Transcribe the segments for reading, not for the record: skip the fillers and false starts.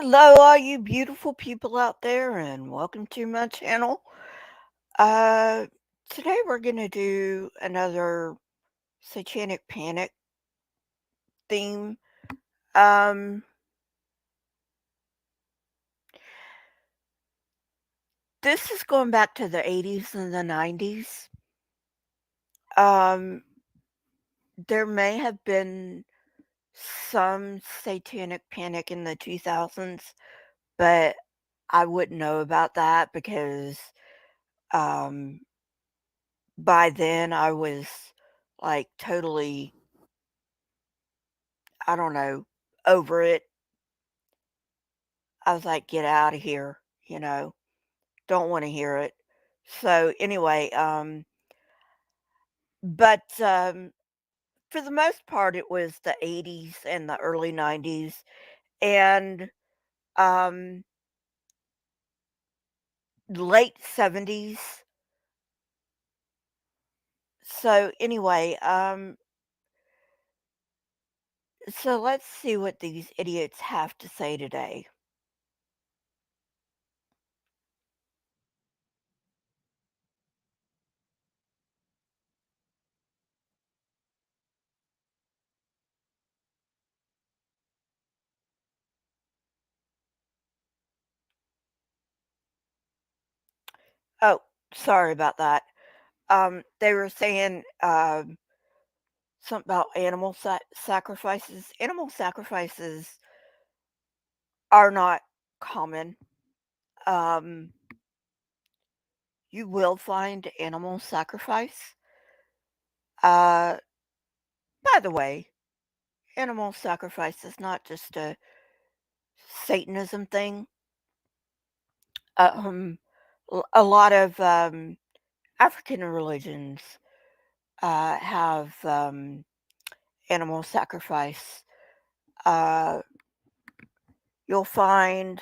Hello, all you beautiful people out there, and welcome to my channel. Uh, Today we're gonna do another Satanic Panic theme. Um, this is going back to the 80s and the 90s. Um, there may have been some Satanic Panic in the 2000s, but I wouldn't know about that because um, by then I was like totally I don't know, over it. I was like, "Get out of here," you know, don't wanna hear it. So, anyway, but for the most part, it was the '80s and the early '90s and, um, late '70s. So, anyway, so let's see what these idiots have to say today. Oh, sorry about that. They were saying, something about animal sacrifices. Animal sacrifices are not common. Um, you will find animal sacrifice. Uh, by the way, animal sacrifice is not just a Satanism thing. Um, a lot of African religions have animal sacrifice. Uh, you'll find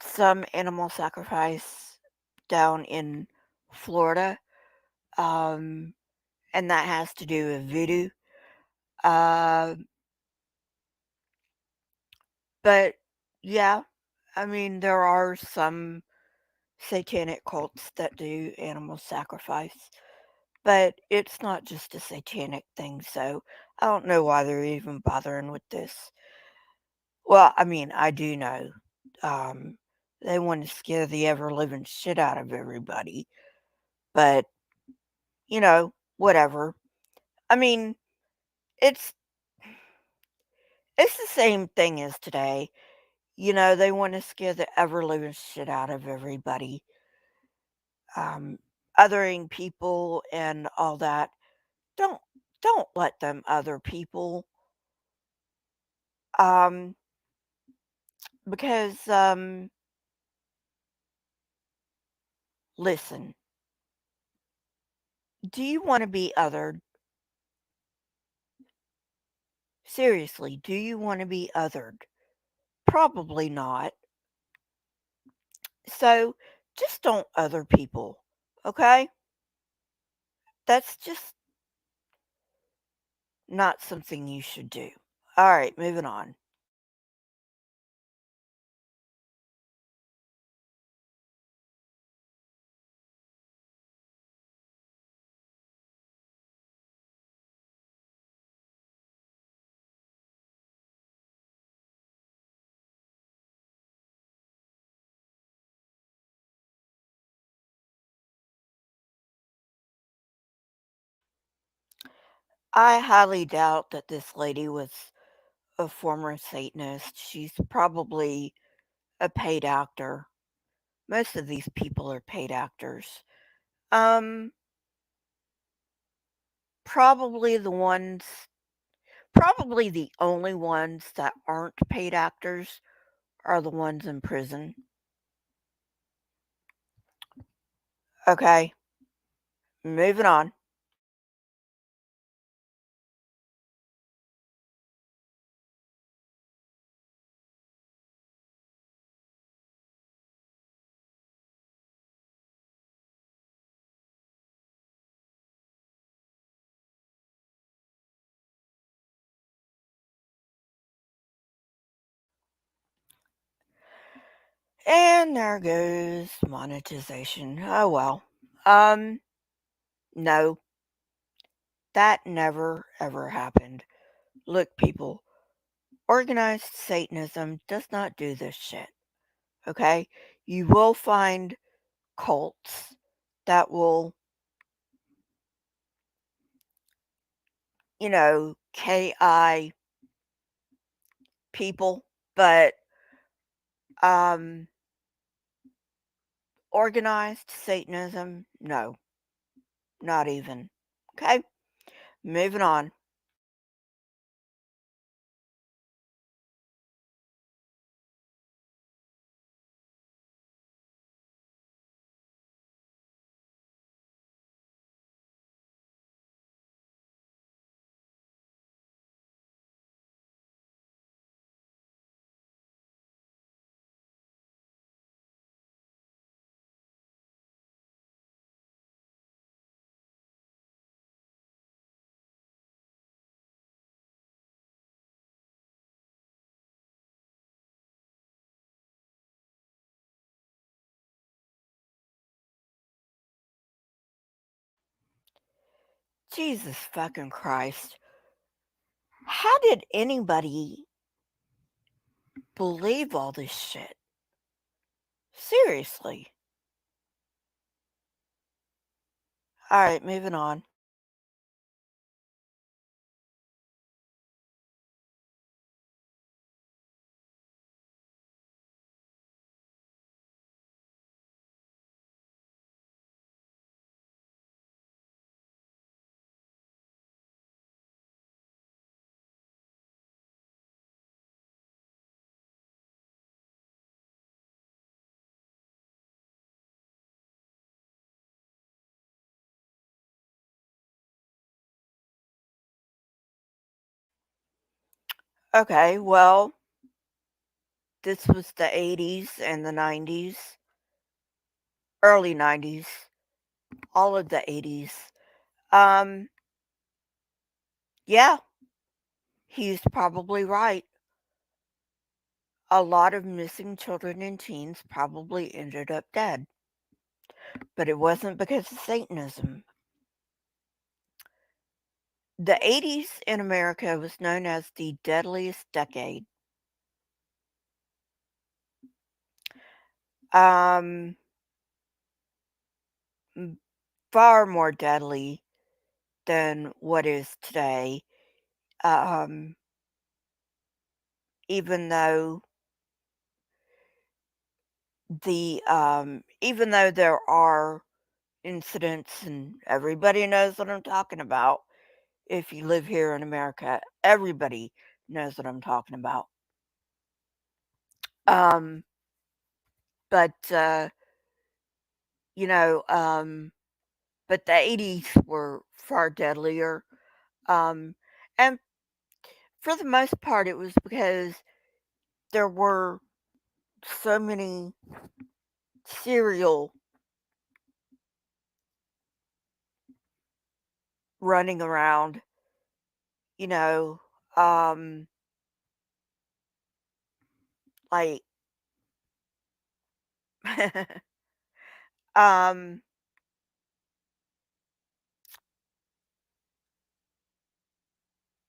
some animal sacrifice down in Florida, um, and that has to do with voodoo. Uh, but yeah, I mean, there are some satanic cults that do animal sacrifice, but it's not just a satanic thing, so I don't know why they're even bothering with this. Well, I mean, I do know. Um, they want to scare the ever living shit out of everybody, but whatever. I mean, it's it's the same thing as today. They want to scare the ever living shit out of everybody, um, othering people and all that. Don't don't let them other people, um, because listen, do you want to be othered? Seriously, do you want to be othered? Probably not. So just don't other people, okay? That's just not something you should do. All right, moving on. I highly doubt that this lady was a former Satanist. She's probably a paid actor. Most of these people are paid actors. Um, probably the ones, probably the only ones that aren't paid actors are the ones in prison. Okay, moving on. And there goes monetization. Oh well. Um, no, that never ever happened. Look, people, organized Satanism does not do this shit. Okay? You will find cults that will, KI people, but um organized Satanism, no, not even. Okay? Moving on. Jesus fucking Christ. How did anybody believe all this shit? Seriously. Alright, moving on. Okay, well, this was the 80s and the 90s, early 90s, all of the 80s. Um, yeah, he's probably right. A lot of missing children and teens probably ended up dead, but it wasn't because of Satanism. The 80s in America was known as the deadliest decade. Um, m- Far more deadly than what is today. Um, even though even though there are incidents, and everybody knows what I'm talking about. If you live here in America, everybody knows what I'm talking about. Um, but you know, um, but the 80s were far deadlier. Um, and for the most part, it was because there were so many serial running around, you know, um, like, um,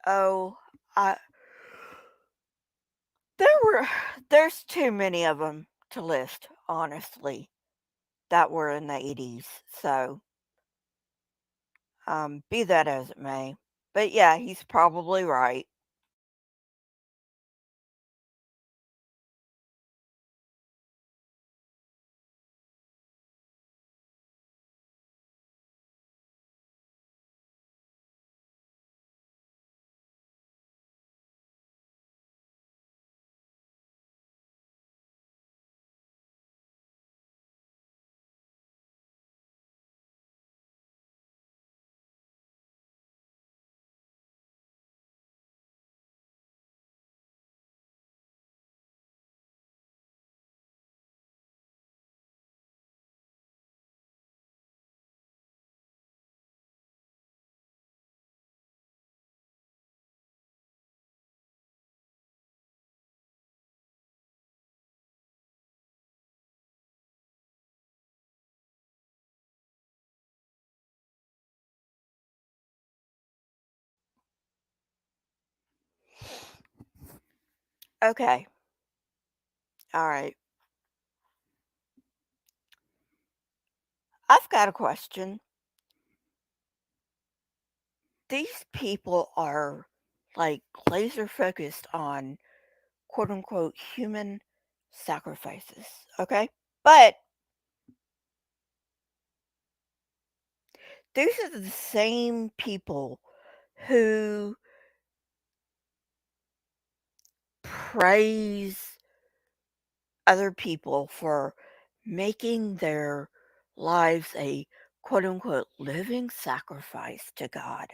oh, I, there were, there's too many of them to list, honestly, that were in the 80s. So, be that as it may. But yeah, he's probably right. Okay. All right. I've got a question. These people are like laser focused on quote unquote human sacrifices. Okay. But these are the same people who praise other people for making their lives a quote unquote living sacrifice to God.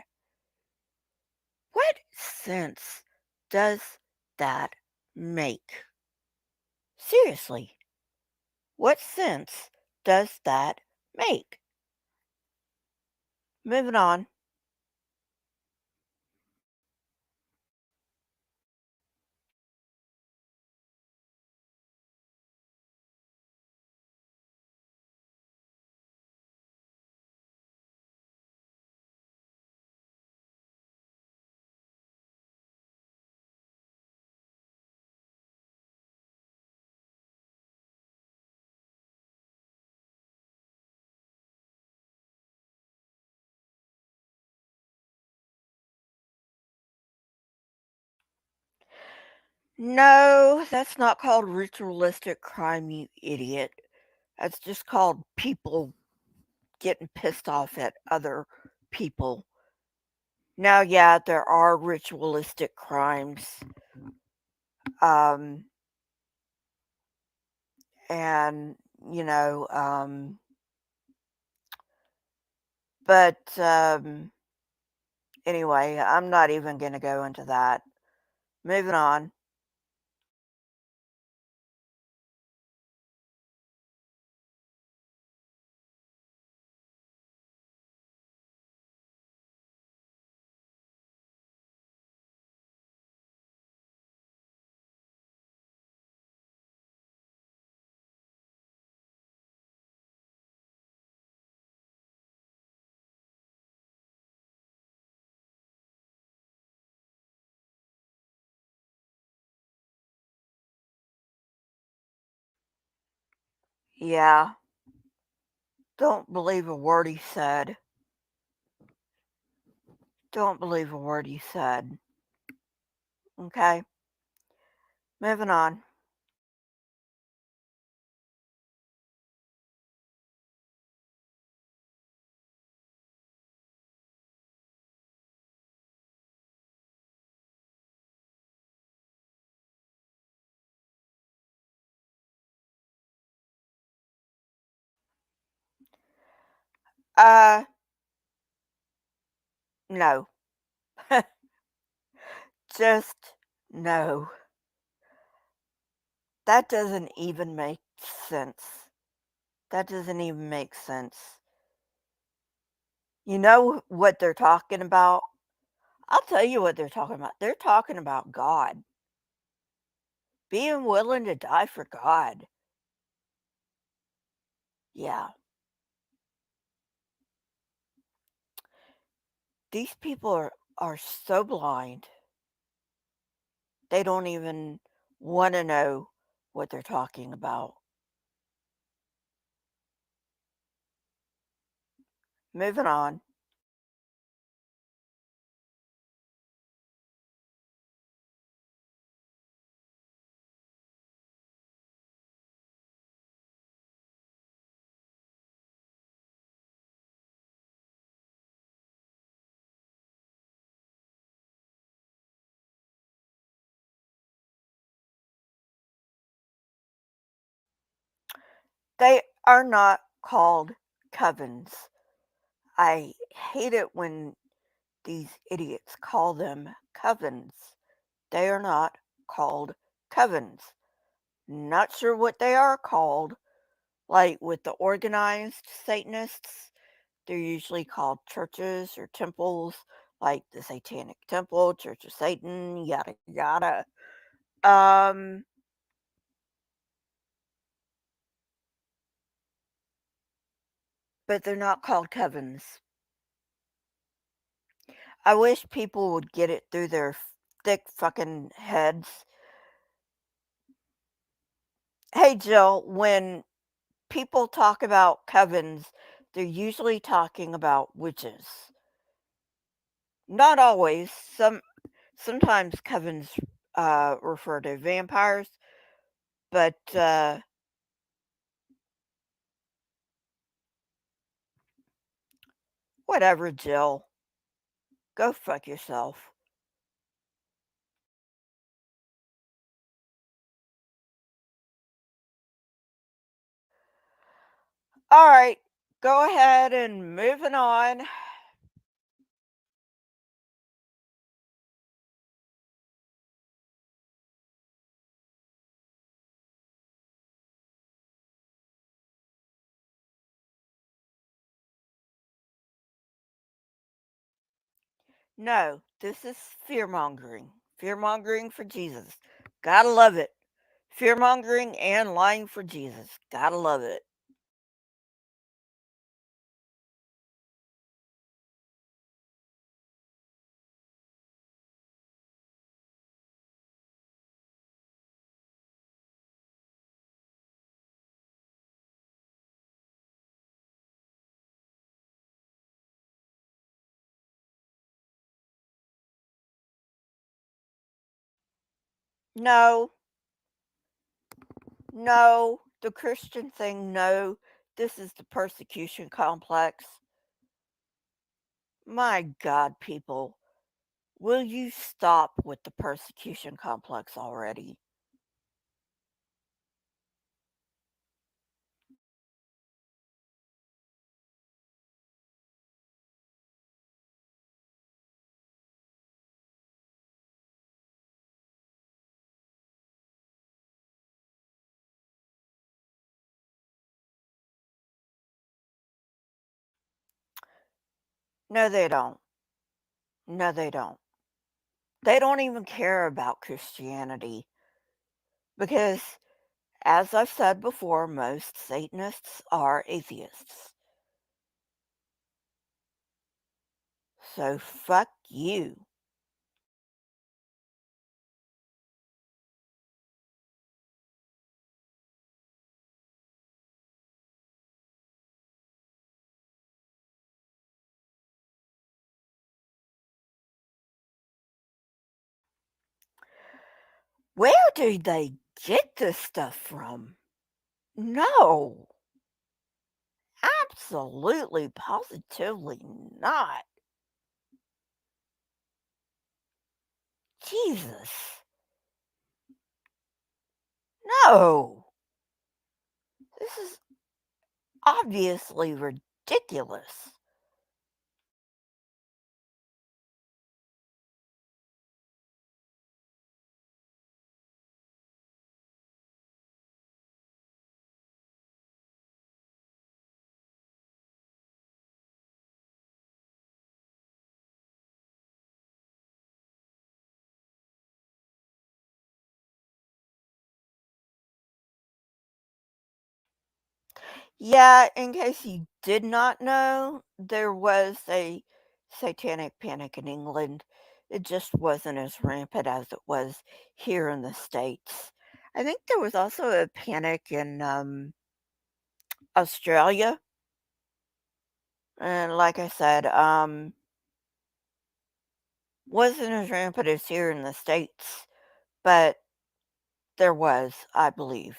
What sense does that make? Seriously, what sense does that make? Moving on. No, that's not called ritualistic crime, you idiot. That's just called people getting pissed off at other people. Now, yeah, there are ritualistic crimes. Um, and, you know, but anyway, I'm not even going to go into that. Moving on. Yeah, don't believe a word he said. Don't believe a word he said. Okay, moving on. Uh, no. Just no. That doesn't even make sense. That doesn't even make sense. You know what they're talking about? I'll tell you what they're talking about. They're talking about God, being willing to die for God. Yeah, these people are so blind. They don't even want to know what they're talking about. Moving on. They are not called covens. I hate it when these idiots call them covens. They are not called covens. Not sure what they are called. Like with the organized Satanists, they're usually called churches or temples, like the Satanic Temple, Church of Satan, yada yada. Um, but they're not called covens. I wish people would get it through their thick fucking heads Hey, Jill, when people talk about covens, they're usually talking about witches. Not always. Sometimes covens refer to vampires, but whatever, Jill. Go fuck yourself. All right, go ahead and moving on. No, this is fear mongering. Fear mongering for Jesus. Gotta love it. Fear mongering and lying for Jesus. Gotta love it. No, no, the Christian thing, no. This is the persecution complex. My God, people, will you stop with the persecution complex already? No, they don't. No, they don't. They don't even care about Christianity because, as I've said before, most Satanists are atheists. So fuck you. Where do they get this stuff from? No, absolutely, positively not. Jesus. No, this is obviously ridiculous. Yeah, in case you did not know, there was a satanic panic in England. It just wasn't as rampant as it was here in the States. I think there was also a panic in Australia. And like I said, wasn't as rampant as here in the States, but there was, I believe.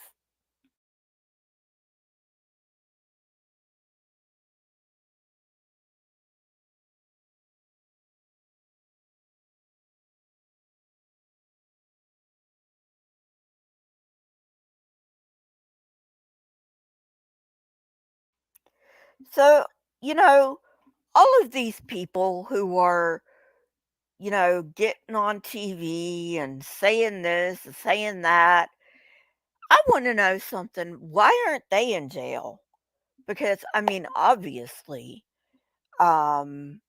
So, you know, all of these people who are, getting on TV and saying this and saying that, I want to know something. Why aren't they in jail? Because, I mean, obviously, um,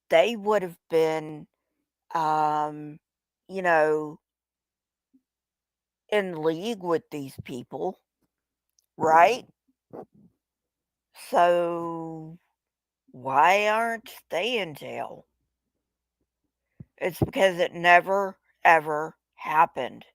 they would have been, um, you know, in league with these people, right? So why aren't they in jail? It's because it never, ever happened.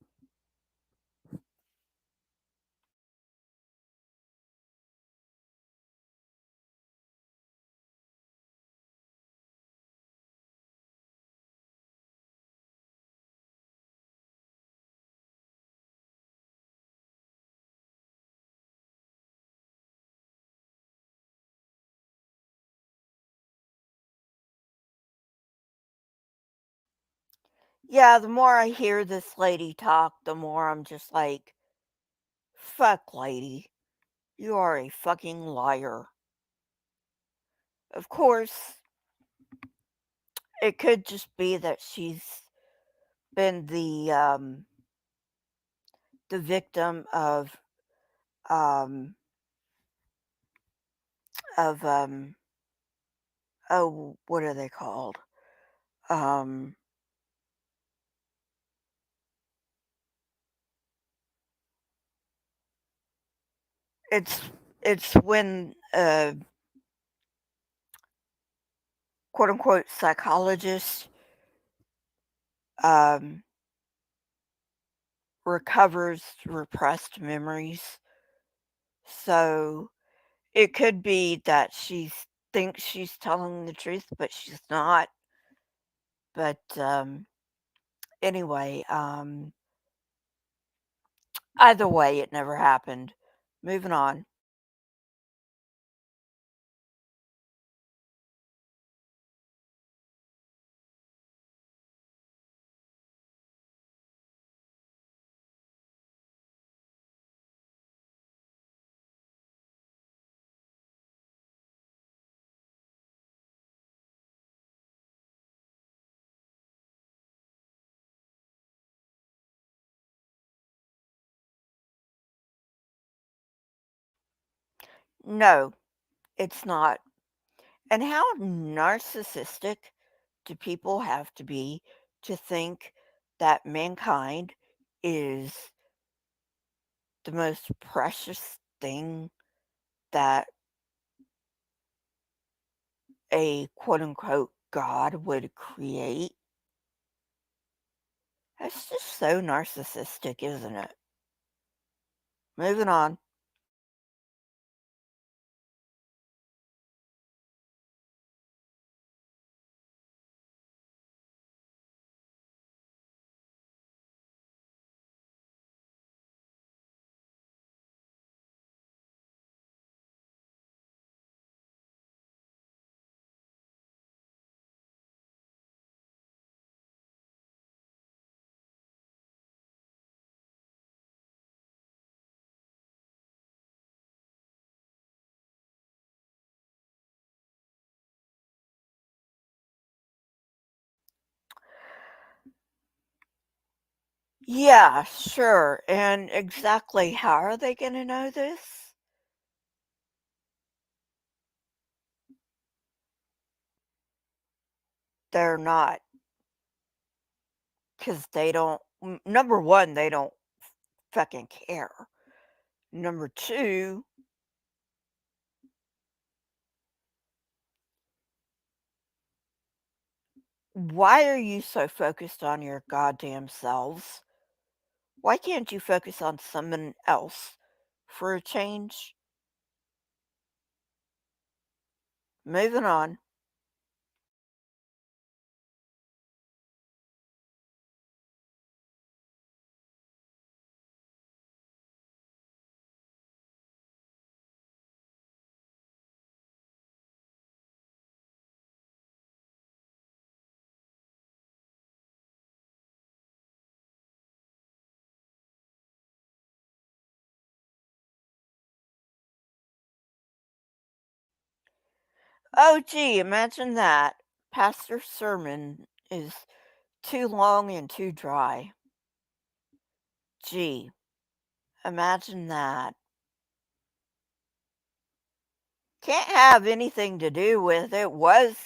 Yeah, the more I hear this lady talk, the more I'm just like, fuck, lady. You are a fucking liar. Of course, it could just be that she's been the victim um of oh, what are they called? Um it's it's when quote unquote psychologist um recovers repressed memories. So it could be that she thinks she's telling the truth, but she's not. But anyway, either way, it never happened. Moving on. No, it's not. And how narcissistic do people have to be to think that mankind is the most precious thing that a quote unquote God would create? That's just so narcissistic, isn't it? Moving on. Yeah, sure. And exactly how are they going to know this? They're not, because they don't, number one, they don't fucking care. Number two, why are you so focused on your goddamn selves? Why can't you focus on someone else for a change? Moving on. Oh, gee, imagine that. Pastor's sermon is too long and too dry. Gee, imagine that. Can't have anything to do with it was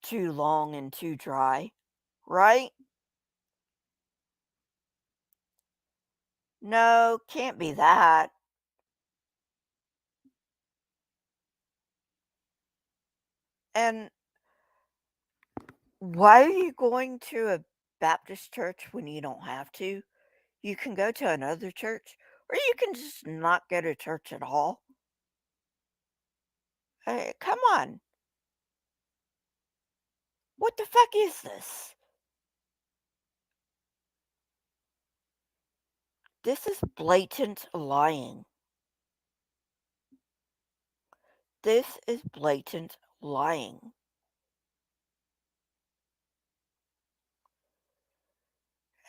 too long and too dry, right? No, can't be that. And why are you going to a Baptist church when you don't have to? You can go to another church, or you can just not go to church at all. Come on. What the fuck is this? This is blatant lying. This is blatant lying.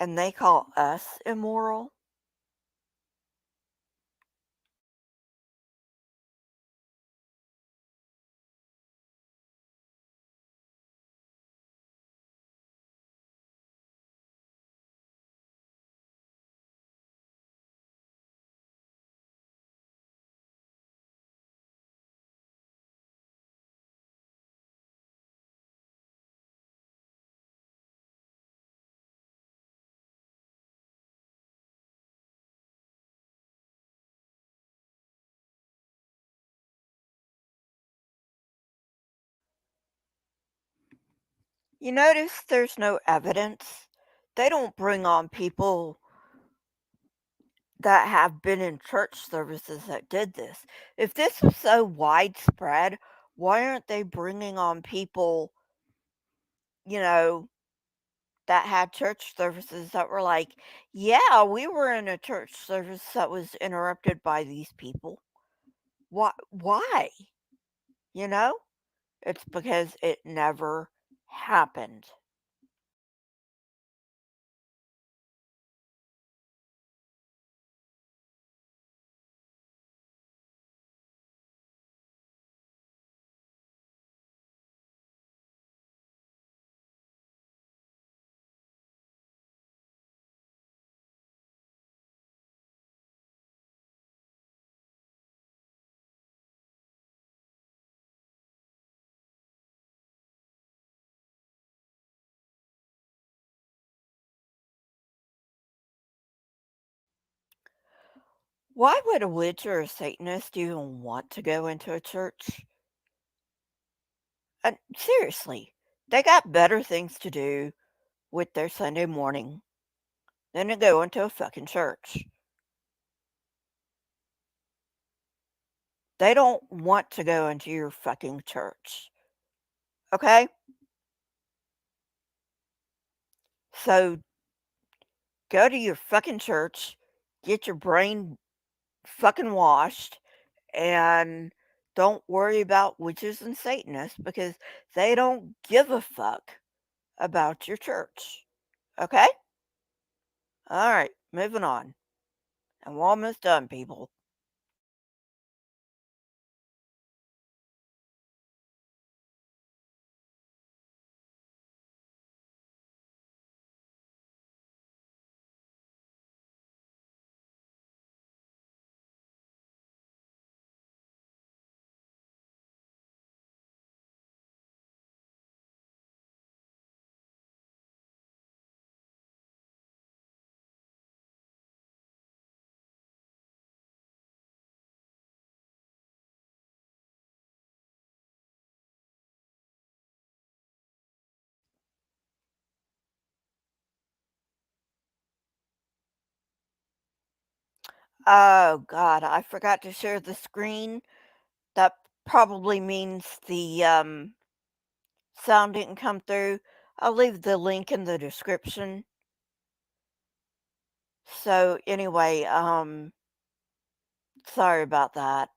and they call us immoral? You notice there's no evidence. They don't bring on people that have been in church services that did this. If this was so widespread, why aren't they bringing on people, you know, that had church services that were like, yeah, we were in a church service that was interrupted by these people. Why? You know? It's because it never happened. Why would a witch or a Satanist even want to go into a church? Seriously, they got better things to do with their Sunday morning than to go into a fucking church. They don't want to go into your fucking church. Okay? So go to your fucking church, get your brain fucking washed, and don't worry about witches and Satanists because they don't give a fuck about your church. Okay? All right, moving on. And we're almost done, people. Oh, God, I forgot to share the screen. That probably means the sound didn't come through. I'll leave the link in the description. So, anyway, sorry about that.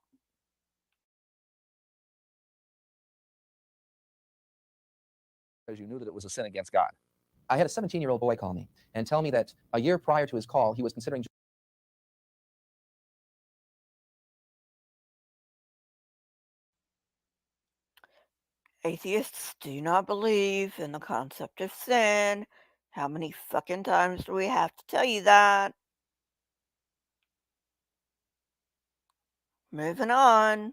because you knew that it was a sin against God. I had a 17-year-old boy call me and tell me that a year prior to his call, he was considering. Atheists do not believe in the concept of sin. How many fucking times do we have to tell you that? Moving on.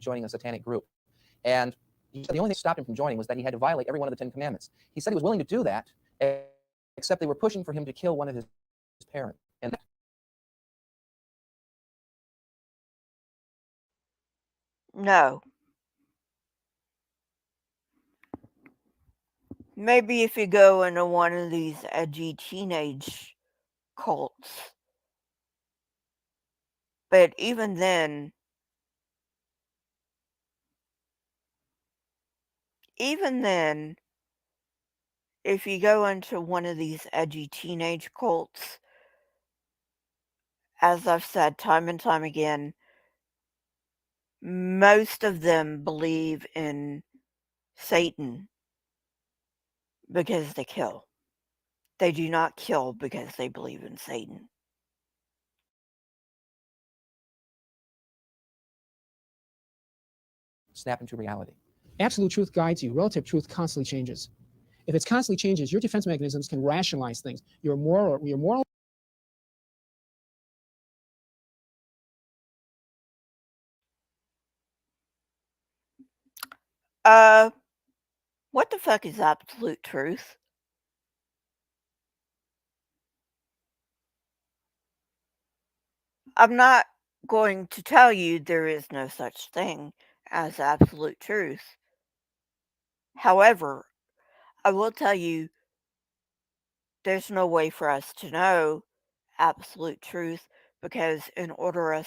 Joining a satanic group. And he said the only thing that stopped him from joining was that he had to violate every one of the 10 commandments. He said he was willing to do that, except they were pushing for him to kill one of his parents. And No. Maybe if you go into one of these edgy teenage cults. But even then, if you go into one of these edgy teenage cults, as I've said time and time again, most of them believe in Satan because they kill. They do not kill because they believe in Satan. Snap into reality. Absolute truth guides you. Relative truth constantly changes. If it constantly changes, your defense mechanisms can rationalize things. Your moral. Uh, what the fuck is absolute truth? I'm not going to tell you there is no such thing as absolute truth. However, I will tell you there's no way for us to know absolute truth because in order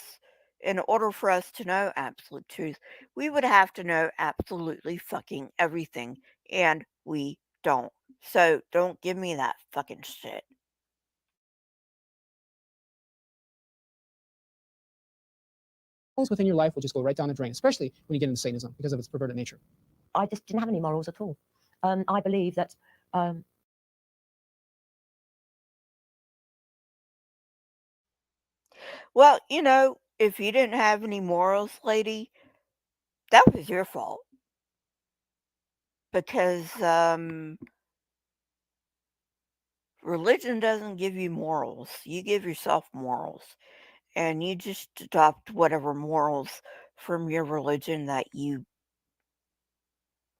for us to know absolute truth, we would have to know absolutely fucking everything and we don't. So don't give me that fucking shit. Within your life will just go right down the drain, especially when you get into Satanism because of its perverted nature. I just didn't have any morals at all. I believe that Well, if you didn't have any morals, lady, that was your fault because religion doesn't give you morals. You give yourself morals. And you just adopt whatever morals from your religion that you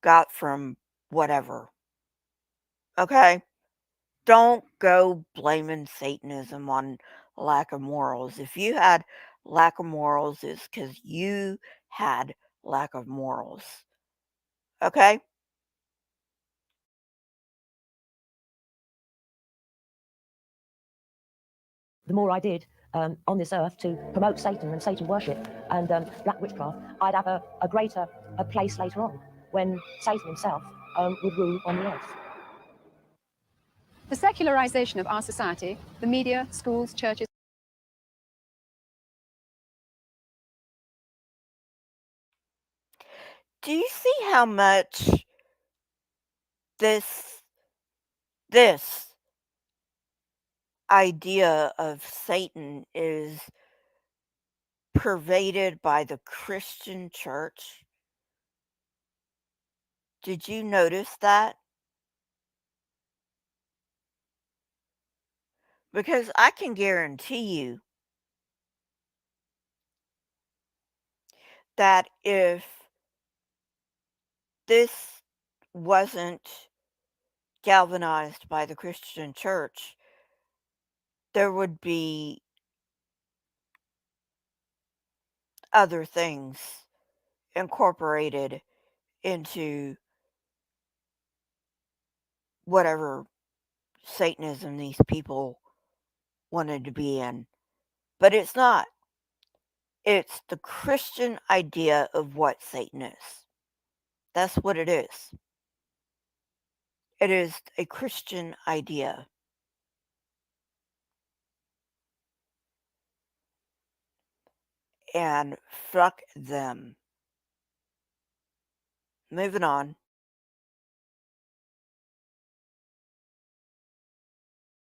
got from whatever. Okay? Don't go blaming Satanism on lack of morals. If you had lack of morals, it's because you had lack of morals. Okay? the more I did on this earth to promote Satan and Satan worship and black witchcraft, I'd have a greater place later on when Satan himself would rule on the earth. The secularization of our society, the media, schools, churches. Do you see how much this this idea of Satan is pervaded by the Christian church? Did you notice that? Because I can guarantee you that if this wasn't galvanized by the Christian church, there would be other things incorporated into whatever Satanism these people wanted to be in. But it's not. It's the Christian idea of what Satan is. That's what it is. It is a Christian idea. And fuck them. Moving on.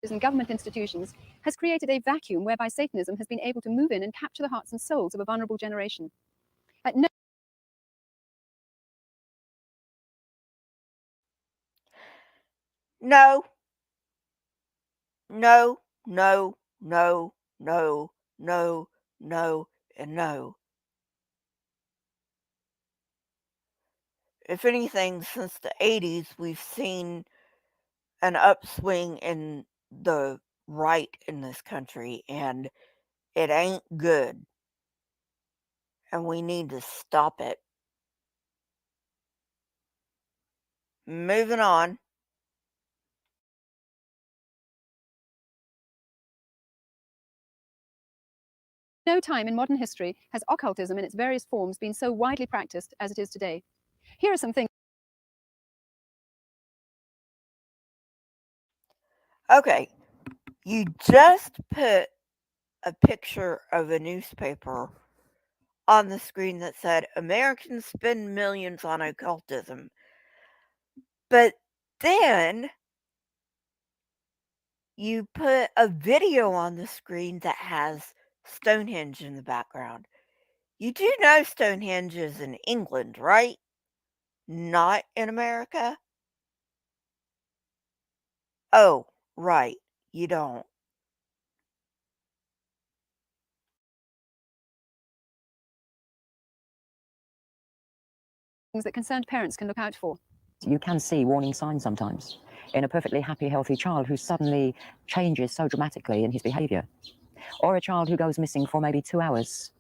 And government institutions has created a vacuum whereby Satanism has been able to move in and capture the hearts and souls of a vulnerable generation. No. No, no, no, no, no, no, no, and no. If anything, since the 80s, we've seen an upswing in the right in this country, and it ain't good. And we need to stop it. Moving on. No time in modern history has occultism in its various forms been so widely practiced as it is today. Here are some things. Okay, you just put a picture of a newspaper on the screen that said Americans spend millions on occultism. But then you put a video on the screen that has Stonehenge in the background. You do know Stonehenge is in England, right? Not in America? Oh, right. You don't. Things that concerned parents can look out for. You can see warning signs sometimes in a perfectly happy, healthy child who suddenly changes so dramatically in his behaviour, or a child who goes missing for maybe 2 hours,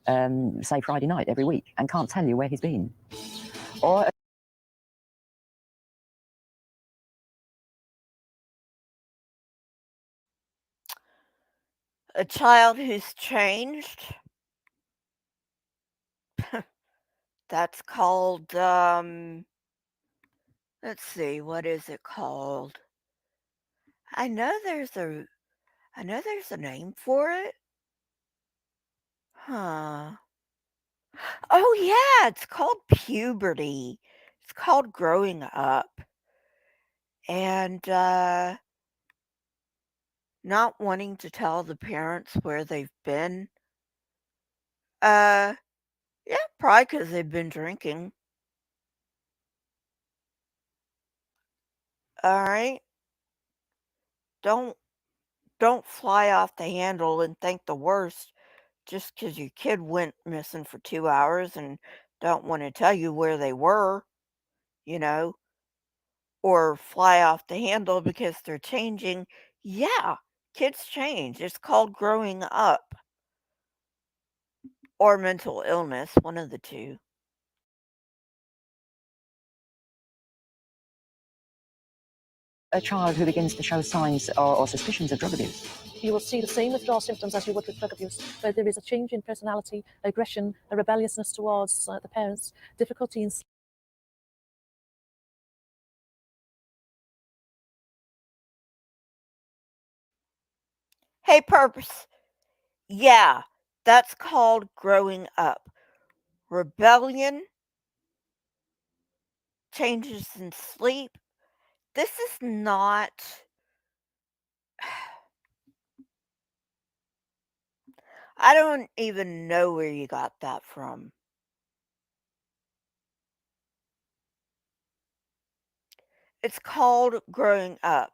say Friday night every week, and can't tell you where he's been, or A child who's changed? That's called, let's see, what is it called? I know there's a I know there's a name for it. Huh. Oh, yeah, it's called puberty. It's called growing up. And, not wanting to tell the parents where they've been. Uh, yeah, probably because 'cause they've been drinking. Alright? Don't don't fly off the handle and think the worst just because your kid went missing for 2 hours and don't wanna tell you where they were, you know, or fly off the handle because they're changing. Yeah, kids change. It's called growing up or mental illness, one of the 2. a child who begins to show signs or suspicions of drug abuse. You will see the same withdrawal symptoms as you would with drug abuse, where there is a change in personality, aggression, a rebelliousness towards the parents, difficulty in Hey, Purpose. Yeah, that's called growing up. Rebellion, changes in sleep. This is not. I don't even know where you got that from. It's called growing up.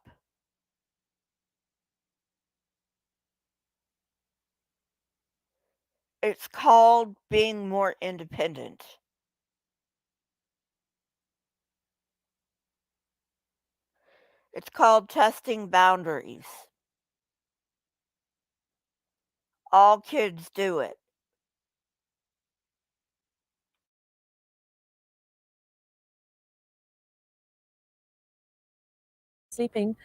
It's called being more independent. It's called testing boundaries. All kids do it. sleeping,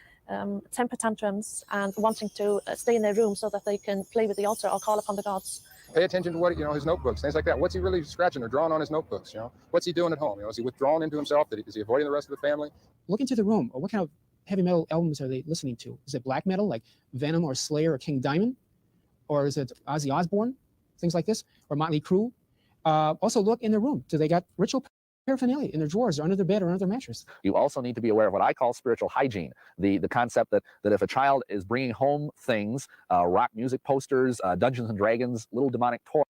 temper tantrums, and wanting to stay in their room so that they can play with the altar or call upon the gods. Pay attention to what, his notebooks, things like that. What's he really scratching or drawing on his notebooks? What's he doing at home? Is he withdrawn into himself? Is he avoiding the rest of the family? Look into the room. Or what kind of heavy metal albums are they listening to? Is it black metal like Venom or Slayer or King Diamond? Or is it Ozzy Osbourne? Things like this? Or Motley Crue? Also look in their room. Do they got ritual paraphernalia in their drawers or under their bed or under their mattress? You also need to be aware of what I call spiritual hygiene. The concept that if a child is bringing home things, rock music posters, Dungeons and Dragons, little demonic toys.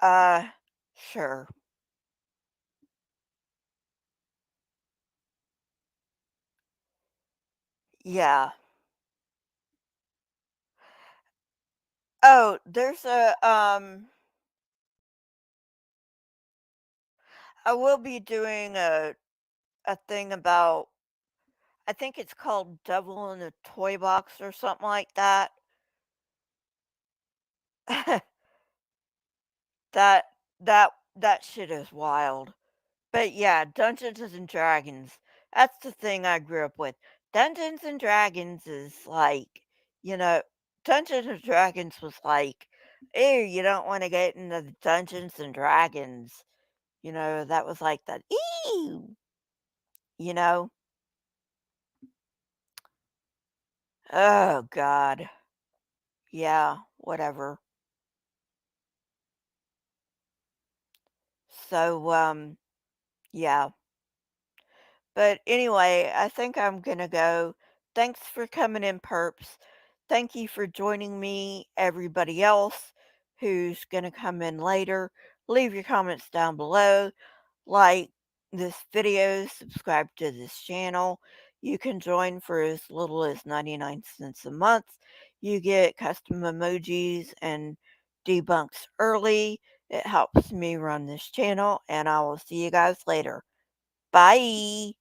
Uh, sure. Yeah. Oh, there's I will be doing a thing about I think it's called Devil in a Toy Box or something like that. That that shit is wild. But yeah, Dungeons and Dragons. That's the thing I grew up with. Dungeons and Dragons is like, you know, Dungeons and Dragons was like, ew, you don't want to get into the Dungeons and Dragons. That was like that. Ew, you know. Oh God. yeah, whatever. So, yeah. But anyway, I think I'm gonna go. Thanks for coming in, perps. Thank you for joining me, everybody else who's gonna come in later. Leave your comments down below. Like this video, subscribe to this channel. You can join for as little as 99 cents a month. You get custom emojis and debunks early. It helps me run this channel, and I will see you guys later. Bye.